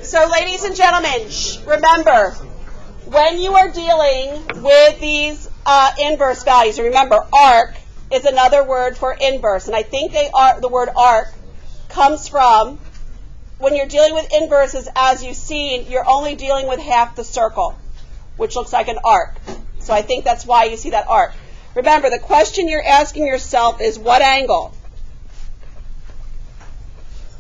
So, ladies and gentlemen, remember, when you are dealing with these inverse values, remember, arc is another word for inverse, and I think the word arc comes from, when you're dealing with inverses, as you've seen, you're only dealing with half the circle, which looks like an arc. So I think that's why you see that arc. Remember, the question you're asking yourself is, what angle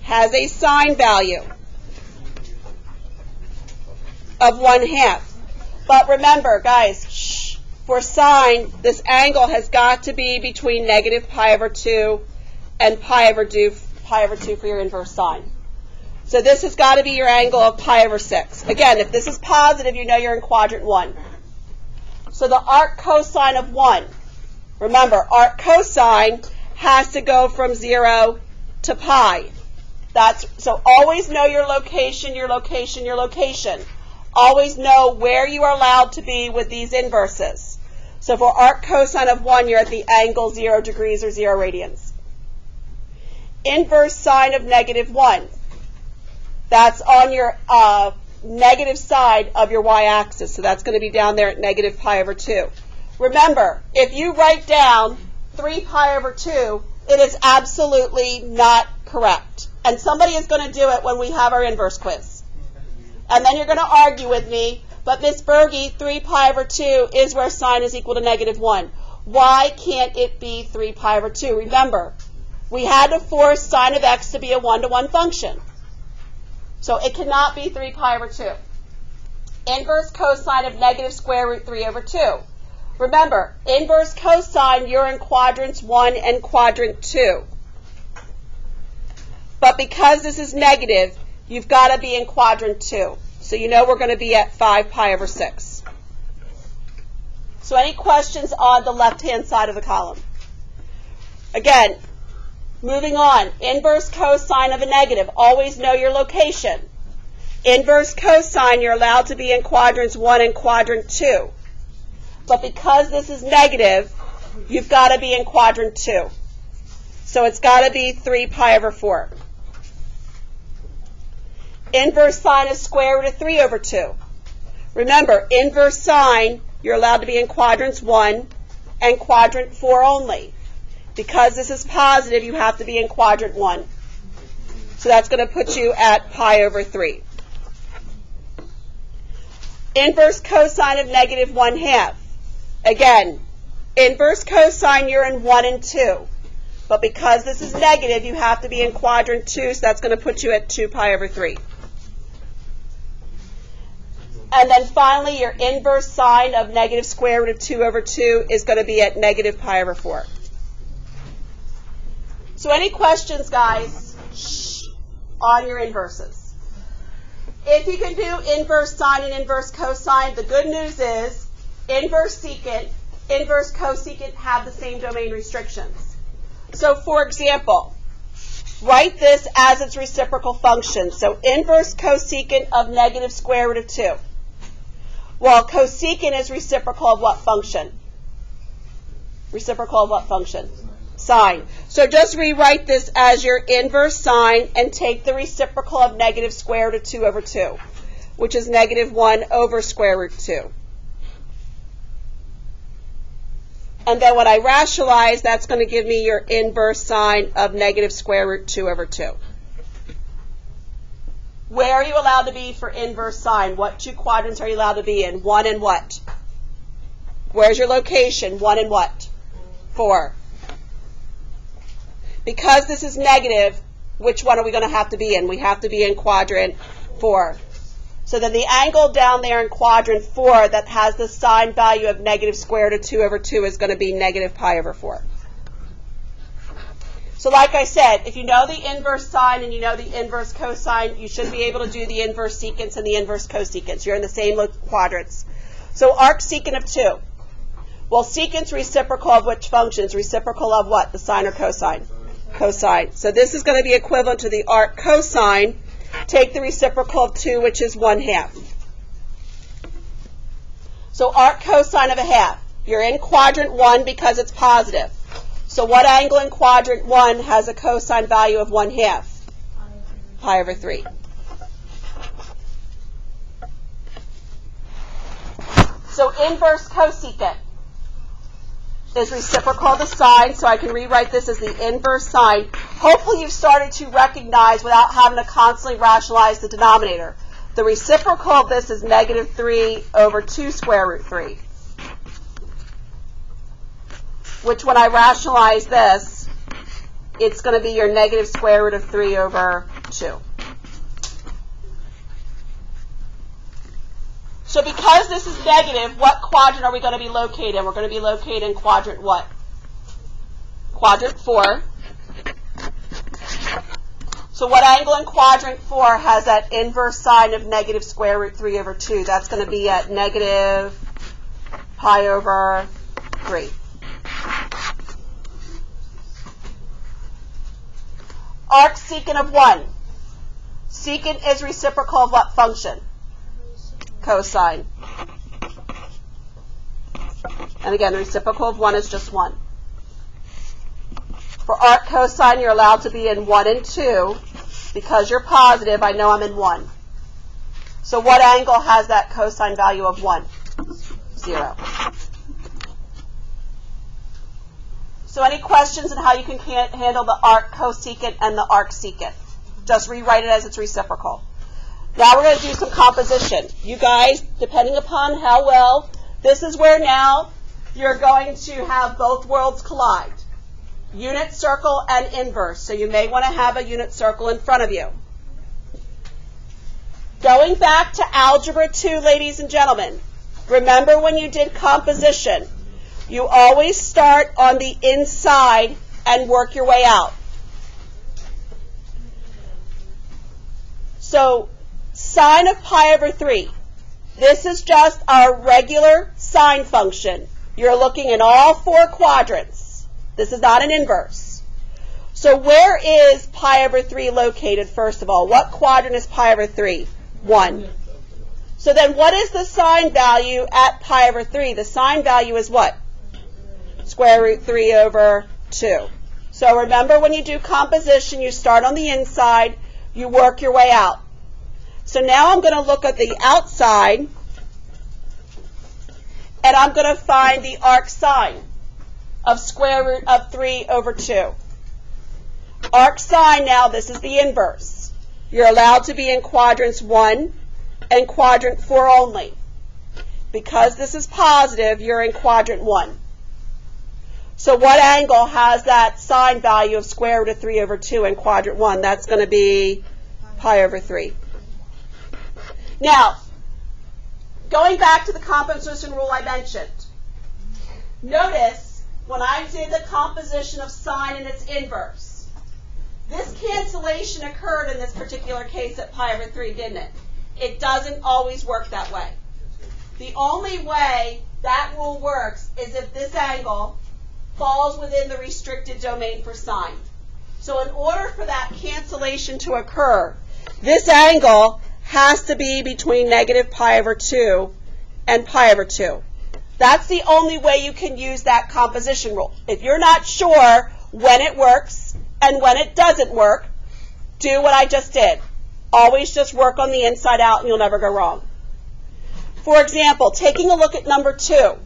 has a sine value of 1/2? But remember, guys, for sine, this angle has got to be between negative pi over 2 and pi over 2 for your inverse sine. So this has got to be your angle of pi over 6. Again, if this is positive, you know you're in quadrant 1. So the arc cosine of 1, remember, arc cosine has to go from 0 to pi. So always know your location, your location, your location. Always know where you are allowed to be with these inverses. So for arc cosine of 1, you're at the angle 0 degrees or 0 radians. Inverse sine of negative 1. That's on your negative side of your y-axis. So that's going to be down there at negative pi over 2. Remember, if you write down 3 pi over 2, it is absolutely not correct. And somebody is going to do it when we have our inverse quiz. And then you're going to argue with me, but Miss Berge, 3 pi over 2 is where sine is equal to negative 1. Why can't it be 3 pi over 2? Remember, we had to force sine of x to be a 1-to-1 function. So it cannot be 3 pi over 2. Inverse cosine of negative square root 3 over 2. Remember, inverse cosine, you're in quadrants 1 and quadrant 2. But because this is negative, you've got to be in quadrant 2. So you know we're going to be at 5 pi over 6. So any questions on the left-hand side of the column? Again, moving on, inverse cosine of a negative. Always know your location. Inverse cosine, you're allowed to be in quadrants 1 and quadrant 2. But because this is negative, you've got to be in quadrant 2. So it's got to be 3 pi over 4. Inverse sine of square root of 3 over 2. Remember, inverse sine, you're allowed to be in quadrants 1 and quadrant 4 only. Because this is positive, you have to be in quadrant 1. So that's going to put you at pi over 3. Inverse cosine of negative 1/2. Again, inverse cosine, you're in 1 and 2. But because this is negative, you have to be in quadrant 2, so that's going to put you at 2 pi over 3. And then finally, your inverse sine of negative square root of 2 over 2 is going to be at negative pi over 4. So any questions, guys, on your inverses? If you can do inverse sine and inverse cosine, the good news is inverse secant, inverse cosecant have the same domain restrictions. So for example, write this as its reciprocal function. So inverse cosecant of negative square root of 2. Well, cosecant is reciprocal of what function? Reciprocal of what function? Sine. So just rewrite this as your inverse sine and take the reciprocal of negative square root of 2 over 2, which is negative 1 over square root 2. And then when I rationalize, that's going to give me your inverse sine of negative square root 2 over 2. Where are you allowed to be for inverse sine? What two quadrants are you allowed to be in? 1 and what? Where's your location? 1 and what? 4. Because this is negative, which one are we going to have to be in? We have to be in quadrant 4. So then the angle down there in quadrant 4 that has the sine value of negative square root of 2 over 2 is going to be negative pi over 4. So like I said, if you know the inverse sine and you know the inverse cosine, you should be able to do the inverse secants and the inverse cosecants. You're in the same quadrants. So arc secant of 2. Well, secant's reciprocal of which functions? Reciprocal of what? The sine or cosine? Cosine. So this is going to be equivalent to the arc cosine. Take the reciprocal of 2, which is 1/2. So arc cosine of 1/2. You're in quadrant 1 because it's positive. So what angle in quadrant 1 has a cosine value of 1/2? Pi over 3. So inverse cosecant is reciprocal of the sine, so I can rewrite this as the inverse sine. Hopefully you've started to recognize without having to constantly rationalize the denominator. The reciprocal of this is -3 over 2 square root 3. Which when I rationalize this, it's going to be your negative square root of 3 over 2. So because this is negative, what quadrant are we going to be located in? We're going to be located in quadrant what? Quadrant 4. So what angle in quadrant 4 has that inverse sine of negative square root 3 over 2? That's going to be at negative pi over 3. Arc secant of 1. Secant is reciprocal of what function? Cosine. And again, the reciprocal of 1 is just 1. For arc cosine, you're allowed to be in 1 and 2. Because you're positive, I know I'm in 1. So what angle has that cosine value of 1? 0. So any questions on how you can handle the arc cosecant and the arc secant? Just rewrite it as its reciprocal. Now we're going to do some composition. You guys, depending upon how well, this is where now you're going to have both worlds collide. Unit circle and inverse. So you may want to have a unit circle in front of you. Going back to Algebra 2, ladies and gentlemen, remember when you did composition, you always start on the inside and work your way out. So sine of pi over 3. This is just our regular sine function. You're looking in all 4 quadrants. This is not an inverse. So where is pi over 3 located, first of all? What quadrant is pi over 3? 1. So then what is the sine value at pi over 3? The sine value is what? Square root 3 over 2. So remember when you do composition, you start on the inside, you work your way out. So now I'm going to look at the outside, and I'm going to find the arc sine of square root of 3 over 2. Arc sine, now this is the inverse. You're allowed to be in quadrants 1 and quadrant 4 only. Because this is positive, you're in quadrant 1. So what angle has that sine value of square root of 3 over 2 in quadrant 1? That's going to be pi over 3. Now, going back to the composition rule I mentioned, notice when I did the composition of sine and its inverse, this cancellation occurred in this particular case at pi over 3, didn't it? It doesn't always work that way. The only way that rule works is if this angle falls within the restricted domain for sine. So in order for that cancellation to occur, this angle has to be between negative pi over 2 and pi over 2. That's the only way you can use that composition rule. If you're not sure when it works and when it doesn't work, do what I just did. Always just work on the inside out and you'll never go wrong. For example, taking a look at number 2,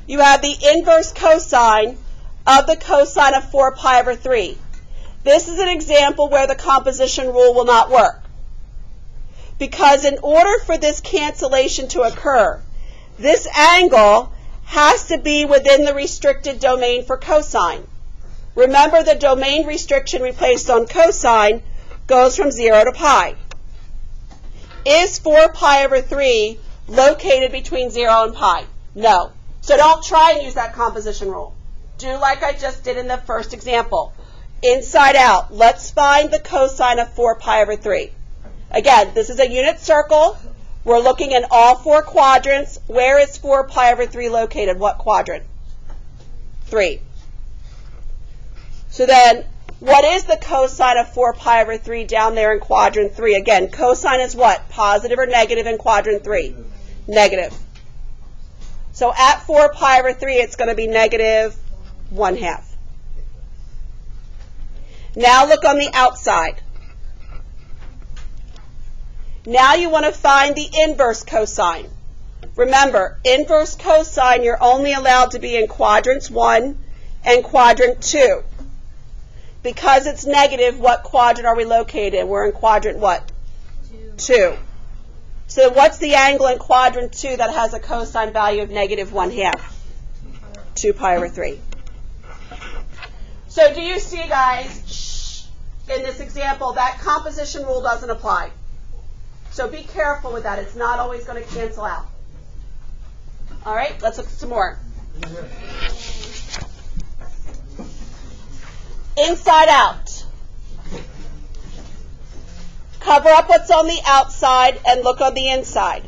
you have the inverse cosine of the cosine of 4 pi over 3. This is an example where the composition rule will not work. Because in order for this cancellation to occur, this angle has to be within the restricted domain for cosine. Remember, the domain restriction we placed on cosine goes from 0 to pi. Is 4 pi over 3 located between 0 and pi? No. So don't try and use that composition rule. Do like I just did in the first example. Inside out, let's find the cosine of 4 pi over 3. Again, this is a unit circle. We're looking in all 4 quadrants. Where is 4 pi over 3 located? What quadrant? 3. So then, what is the cosine of 4 pi over 3 down there in quadrant 3? Again, cosine is what? Positive or negative in quadrant 3? Negative. So at 4 pi over 3, it's going to be negative 1/2. Now look on the outside. Now you want to find the inverse cosine. Remember, inverse cosine, you're only allowed to be in quadrants 1 and quadrant 2. Because it's negative, what quadrant are we located in? We're in quadrant what? 2. So what's the angle in quadrant 2 that has a cosine value of negative 1/2? 2 pi over 3. So do you see, guys, in this example, that composition rule doesn't apply. So be careful with that. It's not always going to cancel out. All right, let's look at some more. Inside out. Cover up what's on the outside and look on the inside.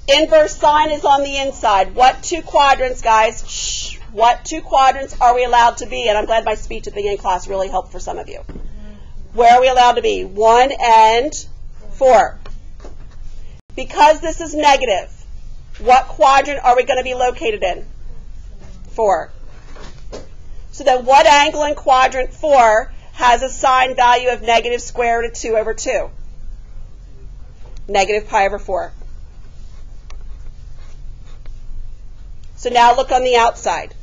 Inverse sine is on the inside. What 2 quadrants, guys? Shh. What 2 quadrants are we allowed to be in? I'm glad my speech at the beginning of class really helped for some of you. Where are we allowed to be? 1 and 4. Because this is negative, what quadrant are we going to be located in? 4. So then what angle in quadrant 4 has a sine value of negative square root of 2 over 2? Negative pi over 4. So now look on the outside.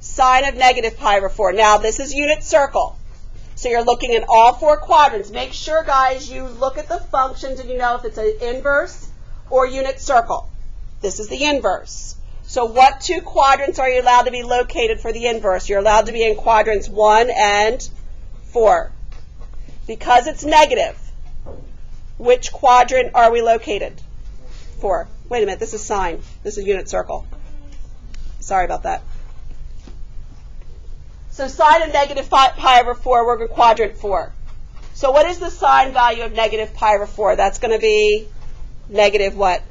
Sine of negative pi over 4. Now this is unit circle. So you're looking at all 4 quadrants. Make sure, guys, you look at the functions and you know if it's an inverse or unit circle. This is the inverse. So what 2 quadrants are you allowed to be located for the inverse? You're allowed to be in quadrants 1 and 4. Because it's negative, which quadrant are we located? 4. Wait a minute, this is sine. This is unit circle. Sorry about that. So sine of negative pi over 4, we're in quadrant 4. So what is the sine value of negative pi over 4? That's going to be negative what?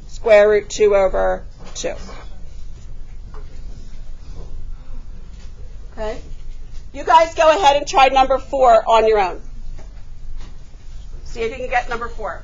Square root 2 over 2. Okay? You guys go ahead and try number 4 on your own. See if you can get number 4.